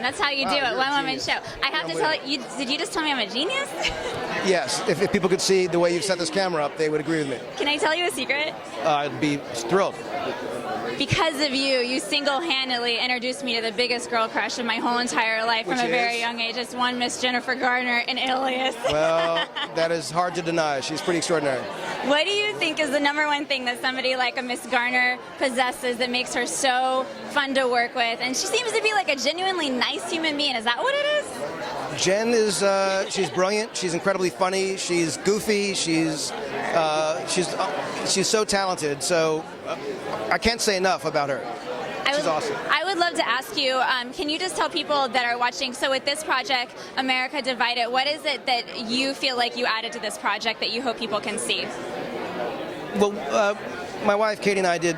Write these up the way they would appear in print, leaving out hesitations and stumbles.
That's how you do it. One-woman show. I have to tell you, did you just tell me I'm a genius? Yes. If people could see the way you've set this camera up, they would agree with me. Can I tell you a secret? I'd be thrilled. Because of you, you single-handedly introduced me to the biggest girl crush of my whole entire life from a very young age. It's one Miss Jennifer Garner in Alias. Well, that is hard to deny. She's pretty extraordinary. What do you think is the #1 thing that somebody like a Miss Garner possesses that makes her so fun to work with? And she seems to be like a genuinely nice human being. Is that what it is? Jen is, she's brilliant. She's incredibly funny. She's goofy. She's so talented. So I can't say enough about her. She's awesome. I would love to ask you, can you just tell people that are watching, so with this project, America Divided, what is it that you feel like you added to this project that you hope people can see? Well, my wife, Katie, and I did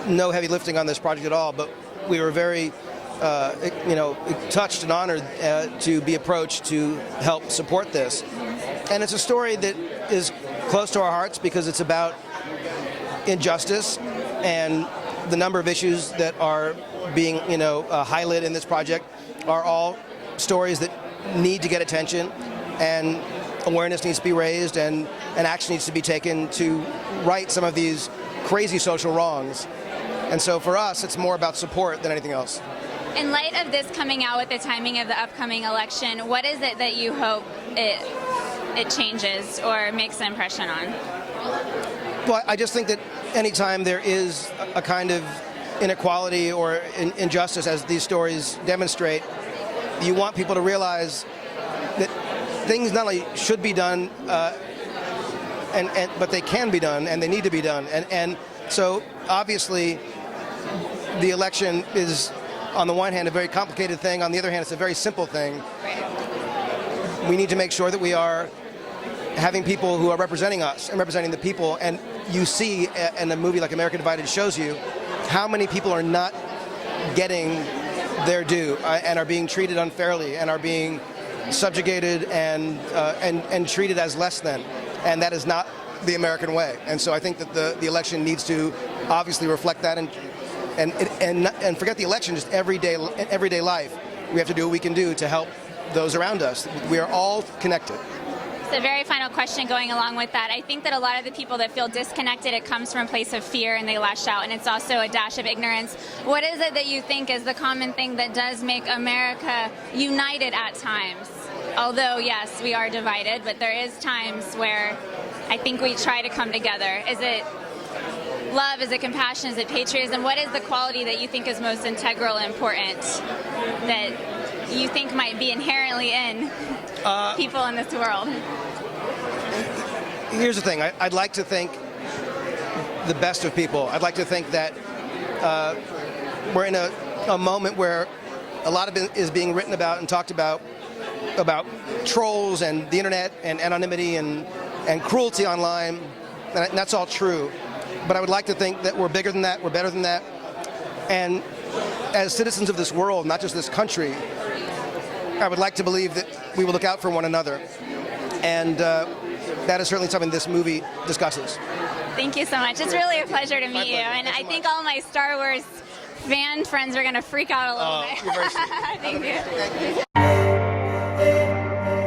no heavy lifting on this project at all, but we were very touched and honored to be approached to help support this. And it's a story that is close to our hearts because it's about injustice, and the number of issues that are being highlighted in this project are all stories that need to get attention, and awareness needs to be raised, and action needs to be taken to right some of these crazy social wrongs. And so for us, it's more about support than anything else. In light of this coming out with the timing of the upcoming election, what is it that you hope it changes or makes an impression on? Well, I just think that anytime there is a kind of inequality or injustice, as these stories demonstrate, you want people to realize that things not only should be done, but they can be done, and they need to be done. And so, obviously, the election is, on the one hand, a very complicated thing. On the other hand, it's a very simple thing. We need to make sure that we are having people who are representing us and representing the people. And you see in a movie like America Divided shows you how many people are not getting their due and are being treated unfairly and are being subjugated and treated as less than. And that is not the American way. And so I think that the election needs to obviously reflect that, and forget the election, just everyday life. We have to do what we can do to help those around us. We are all connected. The very final question going along with that, I think that a lot of the people that feel disconnected, it comes from a place of fear and they lash out, and it's also a dash of ignorance. What is it that you think is the common thing that does make America united at times? Although, yes, we are divided, but there is times where I think we try to come together. Is it love? Is it compassion? Is it patriotism? What is the quality that you think is most integral and important that you think might be inherently in people in this world? Here's the thing. I'd like to think the best of people. I'd like to think that we're in a moment where a lot of it is being written about and talked about trolls and the internet and anonymity and cruelty online, and that's all true. But I would like to think that we're bigger than that, we're better than that, and as citizens of this world, not just this country, I would like to believe that we will look out for one another, and that is certainly something this movie discusses. Thank you so much. It's really a pleasure to meet you, and I think all my Star Wars fan friends are going to freak out a little bit. You're very sweet. Thank you.